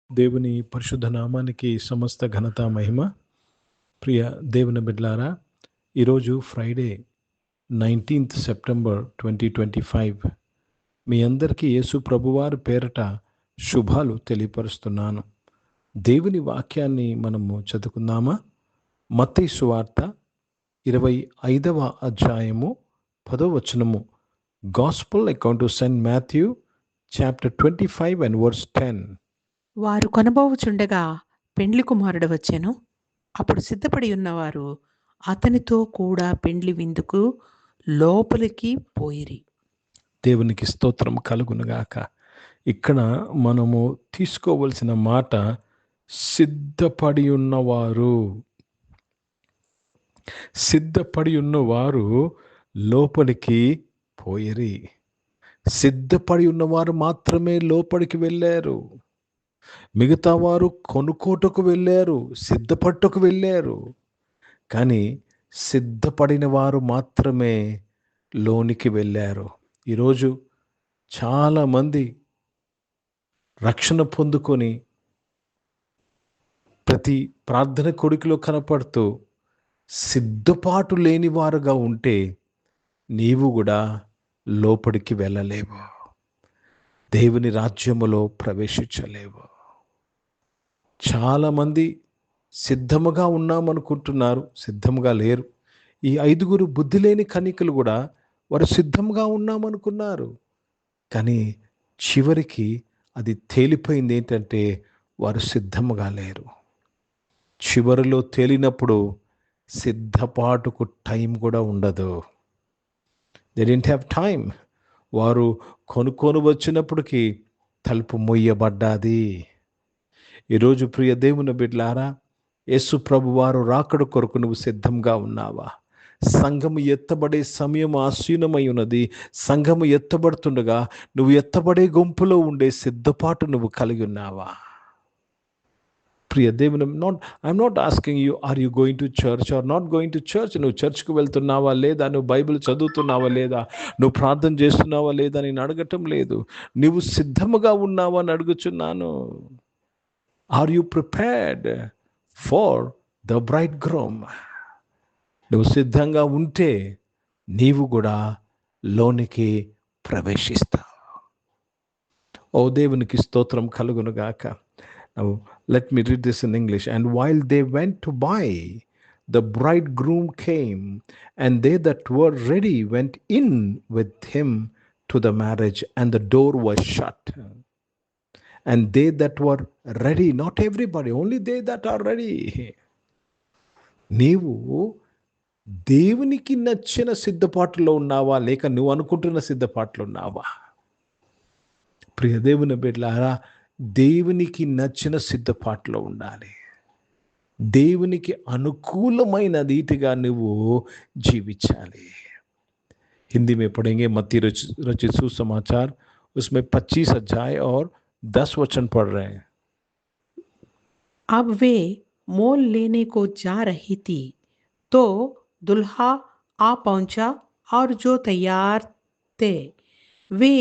దేవుని పరిశుద్ధ నామానికి సమస్త ఘనత మహిమ. ప్రియ దేవుని బిడ్డలారా, ఈరోజు ఫ్రైడే 19th సెప్టెంబర్ 2025. మీ అందరికీ యేసు ప్రభువారి పేరట శుభాలు తెలియపరుస్తున్నాను. దేవుని వాక్యాన్ని మనము చదువుకుందామా? మత్తయి సువార్త 25వ అధ్యాయము 10వ వచనము. Gospel according to Saint Matthew chapter 25 and verse 10. వారు కొనబోవుచుండగా పెండ్లి కుమారుడు వచ్చెను. అప్పుడు సిద్ధపడి ఉన్నవారు అతనితో కూడా పెండ్లి విందుకు లోపలికి పోయిరి. దేవునికి స్తోత్రం కలుగునుగాక. ఇక్కడ మనము తీసుకోవలసిన మాట సిద్ధపడి ఉన్నవారు. సిద్ధపడి ఉన్నవారు లోపలికి పోయిరి. సిద్ధపడి ఉన్నవారు మాత్రమే లోపలికి వెళ్ళారు. మిగతా వారు కొనుక్కోటకు వెళ్ళారు, సిద్ధపట్టుకు వెళ్ళారు. కానీ సిద్ధపడిన వారు మాత్రమే లోనికి వెళ్ళారు. ఈరోజు చాలామంది రక్షణ పొందుకొని ప్రతి ప్రార్థన కొడుకులో కనపడుతూ సిద్ధపాటు లేని వారుగా ఉంటే నీవు కూడా లోపలికి వెళ్ళలేవు, దేవుని రాజ్యములో ప్రవేశించలేవు. చాలామంది సిద్ధముగా ఉన్నామనుకుంటున్నారు, సిద్ధంగా లేరు. ఈ 5 బుద్ధి లేని కన్యకలు కూడా వారు సిద్ధంగా ఉన్నామనుకున్నారు. కానీ చివరికి అది తేలిపోయింది ఏంటంటే వారు సిద్ధముగా లేరు. చివరిలో తేలినప్పుడు సిద్ధపాటుకు టైం కూడా ఉండదు. They didn't have time. వారు కొనుక్కొని వచ్చినప్పటికీ తలుపు మొయ్యబడ్డాది. ఈరోజు ప్రియ దేవుని బిడ్డలారా, యేసు ప్రభు వారు రాకడ కొరకు నువ్వు సిద్ధంగా ఉన్నావా? సంఘము ఎత్తబడే సమయం ఆసీనమై ఉన్నది. సంఘము ఎత్తబడుతుండగా నువ్వు ఎత్తబడే గుంపులో ఉండే సిద్ధపాటు నువ్వు కలిగి ఉన్నావా? ప్రియ దేవుని, I'm not asking you are you going to church or not going to church. నువ్వు చర్చ్కి వెళ్తున్నావా లేదా, నువ్వు బైబిల్ చదువుతున్నావా లేదా, నువ్వు ప్రార్థన చేస్తున్నావా లేదా నేను అడగటం లేదు. నువ్వు సిద్ధముగా ఉన్నావా అని అడుగుచున్నాను. Are you prepared for the bridegroom? నువ్వు సిద్ధంగా ఉంటే నీవు కూడా లోనికి ప్రవేశిస్తావు. ఓ దేవునికి స్తోత్రం కలుగునుగాక. Now, let me read this in English. And while they went to buy, the bridegroom came, and they that were ready went in with him to the marriage, and the door was shut. And they that were ready, not everybody, only they that are ready. నీవు దేవునికి నచ్చిన సిద్ధపాటులో ఉన్నావా, లేక నువ్వు అనుకుంటున్న సిద్ధపాటులో ఉన్నావా? ప్రియ దేవుని బిడ్డలారా, దేవునికి నచ్చిన సిద్ధపాటులో ఉండాలి. దేవునికి అనుకూలమైన రీతిగా నువ్వు జీవించాలి. हिंदी में पढ़ेंगे मत्ती रचित सुसमाचार, उसमें 25 अध्याय और 10 वचन पढ़ रहे हैं. अब वे मोल लेने को जा रही थी तो दुल्हा आ पहुंचा, और जो तैयार थे वे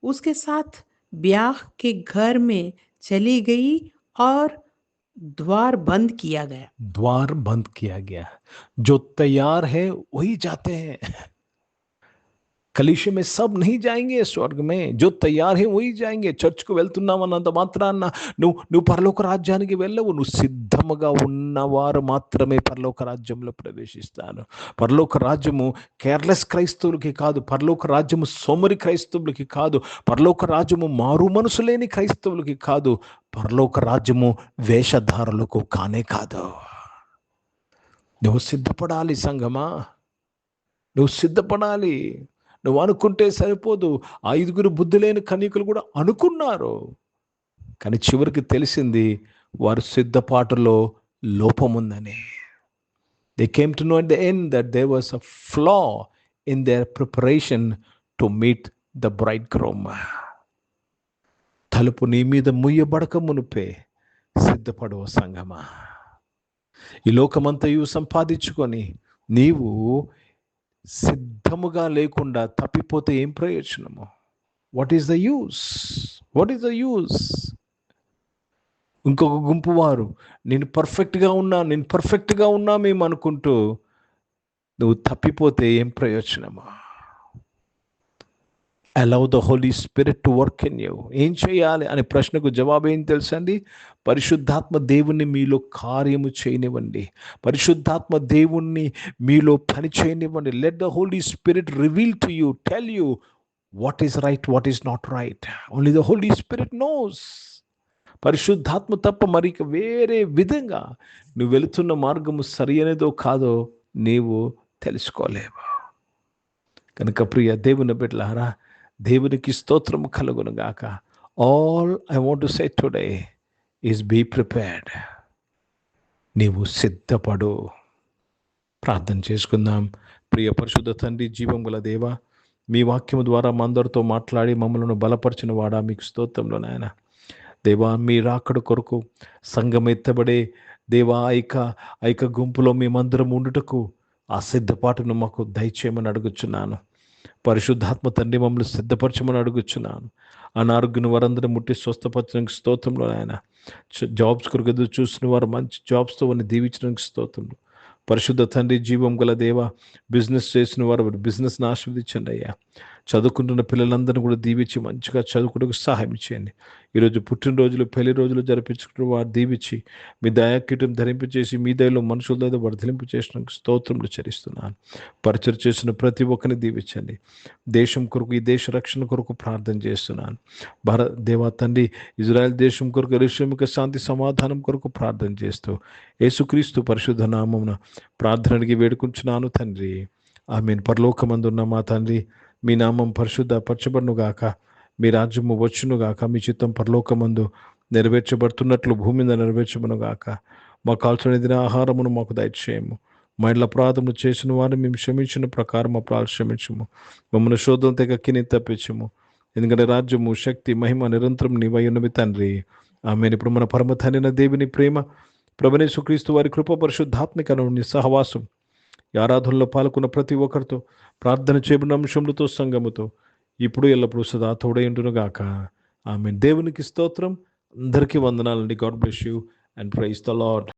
उसके साथ ब्याह के घर में चली गई और द्वार बंद किया गया. द्वार बंद किया गया. जो तैयार है वही जाते हैं. కలీష में सब नहीं जाएंगे స్వర్గ में. जो तैयार है वही जाएंगे. చర్చ్కు వెళ్తున్నామన్నంత మాత్రాన నువ్వు పరలోక రాజ్యానికి వెళ్ళవు. నువ్వు సిద్ధముగా ఉన్నవారు మాత్రమే పరలోక రాజ్యంలో ప్రవేశిస్తారు. పరలోక రాజ్యము కేర్లెస్ క్రైస్తవులకి కాదు. పరలోక రాజ్యము సోమరి క్రైస్తవులకి కాదు. పరలోక రాజ్యము మారు మనసు లేని క్రైస్తవులకి కాదు. పరలోక రాజ్యము వేషధారులకు కానే కాదు. నువ్వు సిద్ధపడాలి సంగమా, నువ్వు సిద్ధపడాలి. నువ్వు అనుకుంటే సరిపోదు. 5 బుద్ధి లేని కన్యకలు కూడా అనుకున్నారు, కానీ చివరికి తెలిసింది వారు సిద్ధపాటులో లోపముందని. They came to know at the end that there was a flaw in their preparation to meet the bridegroom. తలుపు నీ మీద ముయ్యబడక మునిపే సిద్ధపడవ సంగమా. ఈ లోకమంతయు సంపాదించుకొని నీవు సిద్ధముగా లేకుండా తప్పిపోతే ఏం ప్రయోజనము? What is the use? What is the use? ఇంకొక గుంపు వారు నేను పర్ఫెక్ట్గా ఉన్నా మేము అనుకుంటూ నువ్వు తప్పిపోతే ఏం ప్రయోజనమా? Allow the Holi spirit to work in you. ఏం చేయాలి అనే ప్రశ్నకు జవాబు ఏం తెలుసండి? పరిశుద్ధాత్మ దేవుణ్ణి మీలో కార్యము చేయనివ్వండి. పరిశుద్ధాత్మ దేవుణ్ణి మీలో పని చేయనివ్వండి. Let the Holi Spirit reveal to you, tell you what is right, what is not right. Only the Holi Spirit knows. పరిశుద్ధాత్మ తప్ప మరి వేరే విధంగా నువ్వు వెళుతున్న మార్గము సరి అనేదో కాదో నీవు తెలుసుకోలేవు. కనుక ప్రియ దేవుని బిడ్డలారా, దేవునికి స్తోత్రము కలుగును గాక. All I want to say today is be prepared. నీవు సిద్ధపడు. ప్రార్థన చేసుకుందాం. ప్రియ పరిశుద్ధ తండ్రి, జీవం గల దేవా, మీ వాక్యము ద్వారా మా అందరితో మాట్లాడి మమ్మల్ని బలపరిచిన వాడా, మీకు స్తోత్రంలో నాయన. దేవా, మీ రాకడ కొరకు సంఘం ఎత్తబడే దేవా ఐక గుంపులో మేమందరం ఉండుటకు ఆ సిద్ధపాటును మాకు దయచేయమని అడుగుచున్నాను. పరిశుద్ధాత్మ తండ్రి, మమ్మల్ని సిద్ధపరచమని అడుగుచున్నాను. అనారోగ్యం వారందరూ ముట్టి స్వస్థపరచడానికి స్తోత్రంలో ఆయన. జాబ్స్ కొరకు ఎదురు చూసిన వారు మంచి జాబ్స్తో వారిని దీవించడానికి స్తోత్రంలో. పరిశుద్ధ తండ్రి, జీవం గల దేవ, బిజినెస్ చేసిన వారు బిజినెస్ని ఆశీర్వదించండి అయ్యా. చదువుకుంటున్న పిల్లలందరినీ కూడా దీవించి మంచిగా చదువుకోవడానికి సహాయం చేయండి. ఈరోజు పుట్టినరోజులు, పెళ్లి రోజులు జరిపించుకుంటున్న వారు దీవించి మీ దయాకీటం ధరింపచేసి మీ దయలో మనుషుల దగ్గర వర్ధలింపు చేసినందుకు స్తోత్రములు చెల్లిస్తున్నాను. పరిచయం చేసిన ప్రతి ఒక్కరిని దీవించండి. దేశం కొరకు, ఈ దేశ రక్షణ కొరకు ప్రార్థన చేస్తున్నాను. దేవా తండ్రి, ఇజ్రాయెల్ దేశం కొరకు, యెరూషలేముకు శాంతి సమాధానం కొరకు ప్రార్థన చేస్తూ యేసుక్రీస్తు పరిశుద్ధ నామమున ప్రార్థనకి వేడుకుంటున్నాను తండ్రి. ఆమేన్. పరలోకమందున్న మా తండ్రి, మీ నామం పరిశుద్ధపరచబడునుగాక, మీ రాజ్యము వచ్చునుగాక, మీ చిత్తం పరలోకమందు నెరవేర్చబడుతున్నట్లు భూమి మీద నెరవేర్చబడునుగాక. మాకు కావాల్సిన దిన ఆహారమును మాకు దయచేయము. మా ఇండ్ల అపరాధములు చేసిన వారిని మేము క్షమించిన ప్రకారం అపరాధం క్షమించము. మమ్మల్ని శోధన తెగక్కిని తప్పించము. ఎందుకంటే రాజ్యము, శక్తి, మహిమ నిరంతరం నీవై ఉన్నవి తండ్రి. ఆమేన్. ఇప్పుడు మన పరమ తండ్రి దేవుని ప్రేమ, ప్రభువైన యేసుక్రీస్తు వారి కృప, పరిశుద్ధాత్మిక సహవాసం, ఈ ఆరాధనలో పాల్గొన్న ప్రతి ఒక్కరితో, ప్రార్థన చేయబడిన అంశములతో, సంఘముతో ఇప్పుడు ఎల్లప్పుడూ సదా తోడై ఉండునుగాక. ఆమేన్. దేవునికి స్తోత్రం. అందరికీ వందనాలండి. God bless you and praise the lord.